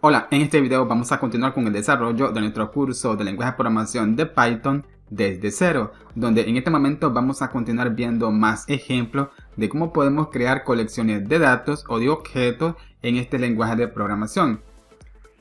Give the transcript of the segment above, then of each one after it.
Hola, en este video vamos a continuar con el desarrollo de nuestro curso de lenguaje de programación de Python desde cero, donde en este momento vamos a continuar viendo más ejemplos de cómo podemos crear colecciones de datos o de objetos en este lenguaje de programación.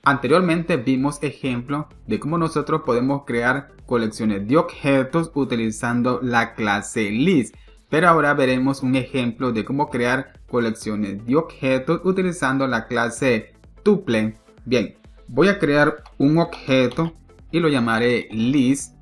Anteriormente vimos ejemplos de cómo nosotros podemos crear colecciones de objetos utilizando la clase list, pero ahora veremos un ejemplo de cómo crear colecciones de objetos utilizando la clase tuple. Bien, voy a crear un objeto y lo llamaré list.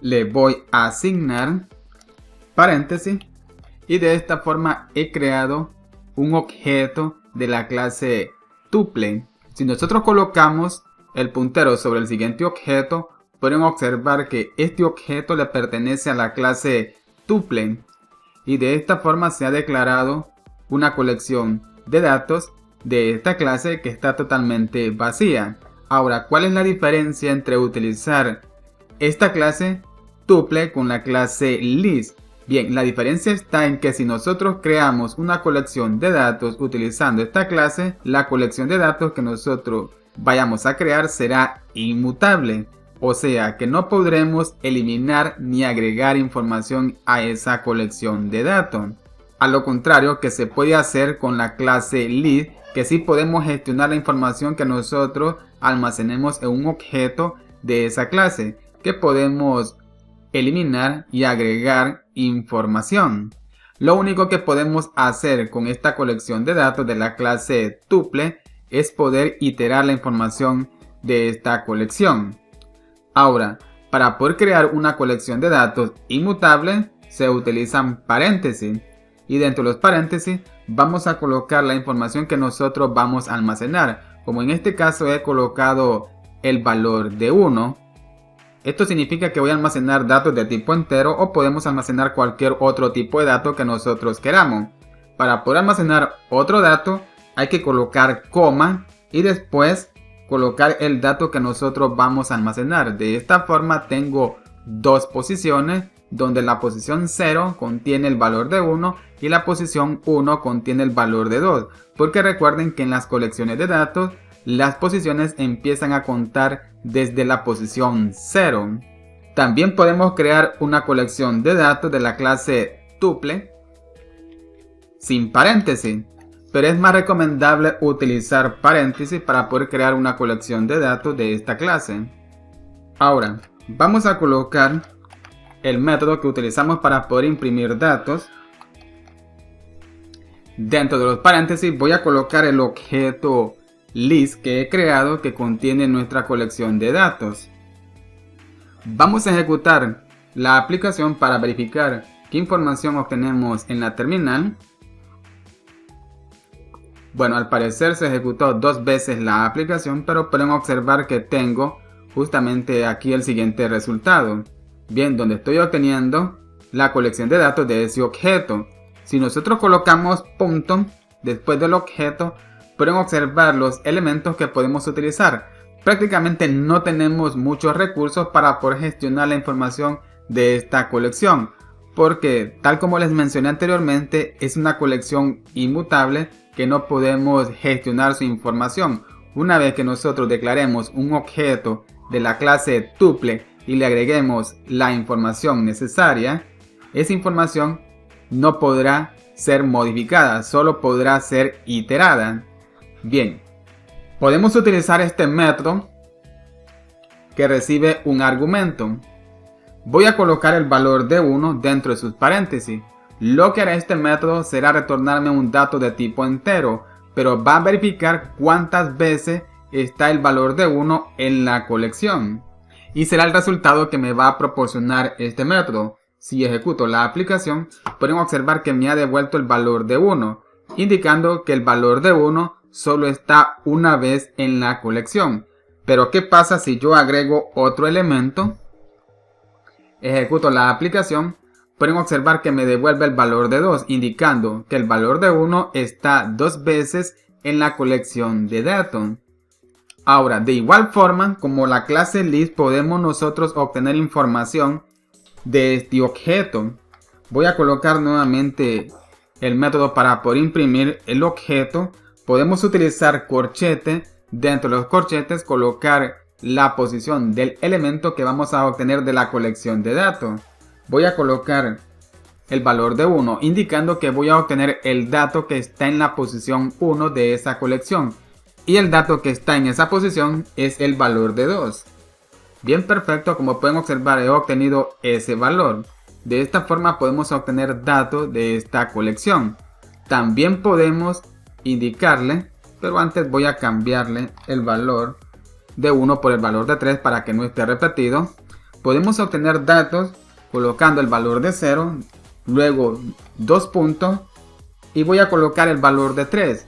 Le voy a asignar paréntesis y de esta forma he creado un objeto de la clase tuple. Si nosotros colocamos el puntero sobre el siguiente objeto, pueden observar que este objeto le pertenece a la clase tuple y de esta forma se ha declarado una colección de datos de esta clase que está totalmente vacía. Ahora, ¿cuál es la diferencia entre utilizar esta clase tuple con la clase list? Bien, la diferencia está en que si nosotros creamos una colección de datos utilizando esta clase, la colección de datos que nosotros vayamos a crear será inmutable. O sea que no podremos eliminar ni agregar información a esa colección de datos. A lo contrario que se puede hacer con la clase list, que sí podemos gestionar la información que nosotros almacenemos en un objeto de esa clase, que podemos eliminar y agregar información. Lo único que podemos hacer con esta colección de datos de la clase tuple es poder iterar la información de esta colección. Ahora, para poder crear una colección de datos inmutable se utilizan paréntesis y dentro de los paréntesis vamos a colocar la información que nosotros vamos a almacenar. Como en este caso he colocado el valor de 1. Esto significa que voy a almacenar datos de tipo entero o podemos almacenar cualquier otro tipo de dato que nosotros queramos. Para poder almacenar otro dato hay que colocar coma y después colocar el dato que nosotros vamos a almacenar. De esta forma tengo dos posiciones donde la posición 0 contiene el valor de 1 y la posición 1 contiene el valor de 2. Porque recuerden que en las colecciones de datos las posiciones empiezan a contar desde la posición 0. También podemos crear una colección de datos de la clase tuple sin paréntesis, pero es más recomendable utilizar paréntesis para poder crear una colección de datos de esta clase. Ahora, vamos a colocar el método que utilizamos para poder imprimir datos. Dentro de los paréntesis voy a colocar el objeto list que he creado que contiene nuestra colección de datos. Vamos a ejecutar la aplicación para verificar qué información obtenemos en la terminal. Bueno, al parecer se ejecutó dos veces la aplicación, pero pueden observar que tengo justamente aquí el siguiente resultado. Bien, donde estoy obteniendo la colección de datos de ese objeto. Si nosotros colocamos punto después del objeto, pueden observar los elementos que podemos utilizar. Prácticamente no tenemos muchos recursos para poder gestionar la información de esta colección, porque tal como les mencioné anteriormente, es una colección inmutable que no podemos gestionar su información. Una vez que nosotros declaremos un objeto de la clase tuple y le agreguemos la información necesaria, esa información no podrá ser modificada, solo podrá ser iterada. Bien, podemos utilizar este método que recibe un argumento. Voy a colocar el valor de 1 dentro de sus paréntesis. Lo que hará este método será retornarme un dato de tipo entero, pero va a verificar cuántas veces está el valor de 1 en la colección. Y será el resultado que me va a proporcionar este método. Si ejecuto la aplicación, pueden observar que me ha devuelto el valor de 1, indicando que el valor de 1 solo está una vez en la colección. Pero ¿qué pasa si yo agrego otro elemento? Ejecuto la aplicación, pueden observar que me devuelve el valor de 2, indicando que el valor de 1 está dos veces en la colección de datos. Ahora, de igual forma como la clase list, podemos nosotros obtener información de este objeto. Voy a colocar nuevamente el método para poder imprimir el objeto podemos utilizar corchete. Dentro de los corchetes colocar la posición del elemento que vamos a obtener de la colección de datos. Voy a colocar el valor de 1, indicando que voy a obtener el dato que está en la posición 1 de esa colección. Y el dato que está en esa posición es el valor de 2. Bien, perfecto, como pueden observar he obtenido ese valor. De esta forma podemos obtener datos de esta colección. También podemos indicarle, pero antes voy a cambiarle el valor de 1 por el valor de 3 para que no esté repetido. Podemos obtener datos colocando el valor de 0, luego 2 puntos y voy a colocar el valor de 3.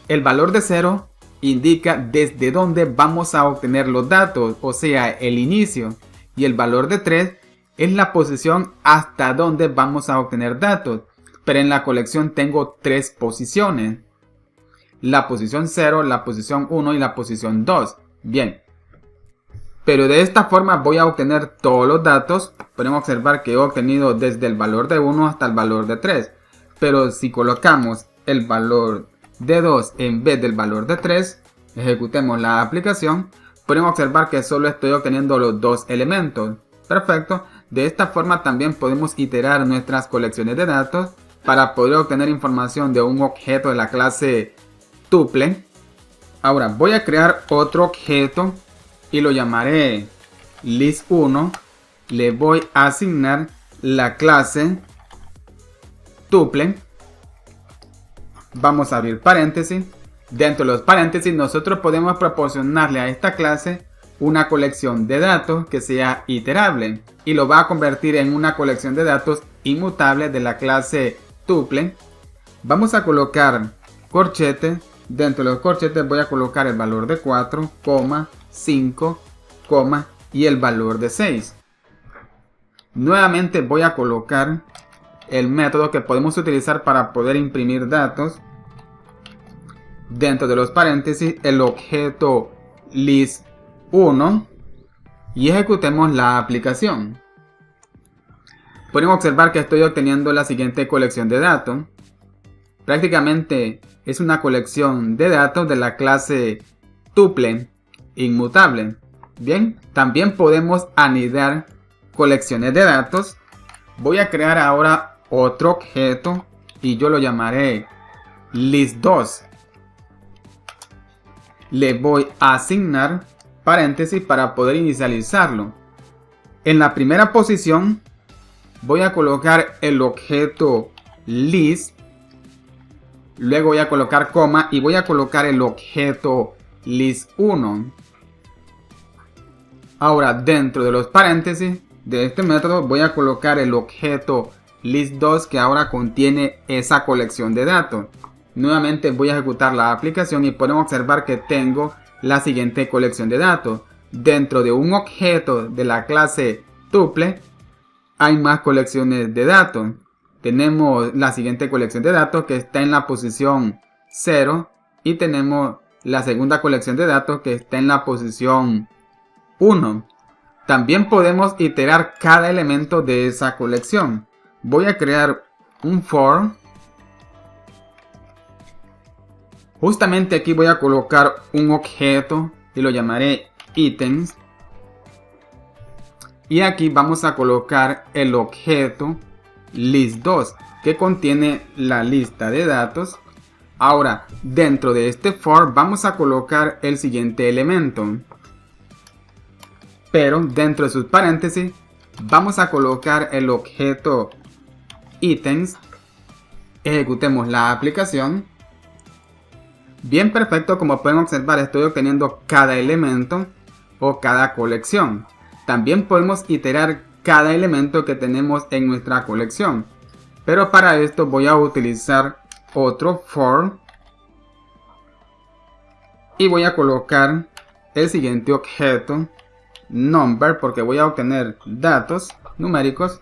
El valor de 0 indica desde dónde vamos a obtener los datos, o sea, el inicio. Y el valor de 3 es la posición hasta donde vamos a obtener datos. Pero en la colección tengo 3 posiciones. La posición 0, la posición 1 y la posición 2. Bien. Pero de esta forma voy a obtener todos los datos. Podemos observar que he obtenido desde el valor de 1 hasta el valor de 3. Pero si colocamos el valor de 2 en vez del valor de 3, ejecutemos la aplicación, podemos observar que solo estoy obteniendo los 2 elementos. Perfecto. De esta forma también podemos iterar nuestras colecciones de datos para poder obtener información de un objeto de la clase tuple. Ahora voy a crear otro objeto y lo llamaré list1. Le voy a asignar la clase tuple. Vamos a abrir paréntesis. Dentro de los paréntesis nosotros podemos proporcionarle a esta clase una colección de datos que sea iterable y lo va a convertir en una colección de datos inmutable de la clase tuple. Vamos a colocar corchete. Dentro de los corchetes voy a colocar el valor de 4, 5, y el valor de 6. Nuevamente voy a colocar el método que podemos utilizar para poder imprimir datos. Dentro de los paréntesis el objeto list1 y ejecutemos la aplicación. Pueden observar que estoy obteniendo la siguiente colección de datos. Prácticamente es una colección de datos de la clase tuple inmutable. Bien, también podemos anidar colecciones de datos. Voy a crear ahora otro objeto y yo lo llamaré list2. Le voy a asignar paréntesis para poder inicializarlo. En la primera posición voy a colocar el objeto list. Luego voy a colocar coma y voy a colocar el objeto list1. Ahora dentro de los paréntesis de este método voy a colocar el objeto list2 que ahora contiene esa colección de datos. Nuevamente voy a ejecutar la aplicación y podemos observar que tengo la siguiente colección de datos. Dentro de un objeto de la clase tuple hay más colecciones de datos. Tenemos la siguiente colección de datos que está en la posición 0 y tenemos la segunda colección de datos que está en la posición 1. También podemos iterar cada elemento de esa colección. Voy a crear un for. Justamente aquí voy a colocar un objeto y lo llamaré items. Y aquí vamos a colocar el objeto list2 que contiene la lista de datos. Ahora dentro de este for vamos a colocar el siguiente elemento. Pero dentro de sus paréntesis vamos a colocar el objeto items. Ejecutemos la aplicación. Bien, perfecto, como pueden observar estoy obteniendo cada elemento o cada colección. También podemos iterar cada elemento que tenemos en nuestra colección. Pero para esto voy a utilizar otro for. Y voy a colocar el siguiente objeto number porque voy a obtener datos numéricos.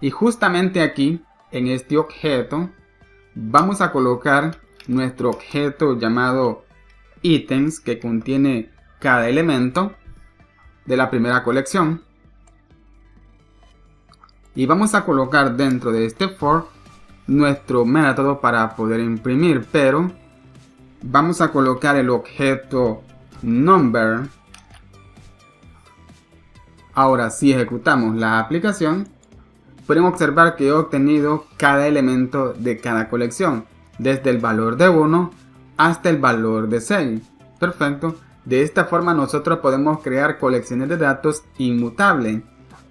Y justamente aquí en este objeto vamos a colocar nuestro objeto llamado items que contiene cada elemento de la primera colección. Y vamos a colocar dentro de este for nuestro método para poder imprimir, pero vamos a colocar el objeto number. Ahora si ejecutamos la aplicación, pueden observar que he obtenido cada elemento de cada colección, desde el valor de 1 hasta el valor de 6. Perfecto. De esta forma nosotros podemos crear colecciones de datos inmutables.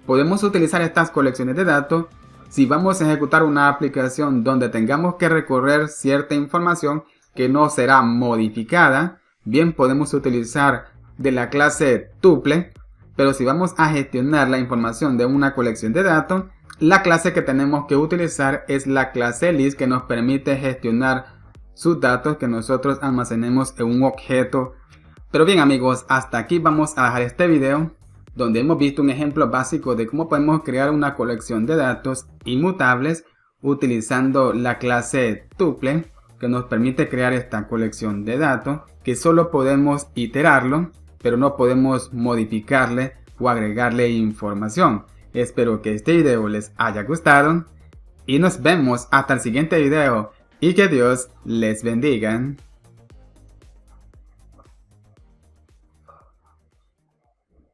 Podemos utilizar estas colecciones de datos si vamos a ejecutar una aplicación donde tengamos que recorrer cierta información que no será modificada. Bien, podemos utilizar de la clase tuple, pero si vamos a gestionar la información de una colección de datos, la clase que tenemos que utilizar es la clase list, que nos permite gestionar sus datos que nosotros almacenemos en un objeto. Pero bien amigos, hasta aquí vamos a dejar este video, donde hemos visto un ejemplo básico de cómo podemos crear una colección de datos inmutables utilizando la clase tuple, que nos permite crear esta colección de datos, que solo podemos iterarlo, pero no podemos modificarle o agregarle información. Espero que este video les haya gustado y nos vemos hasta el siguiente video y que Dios les bendiga.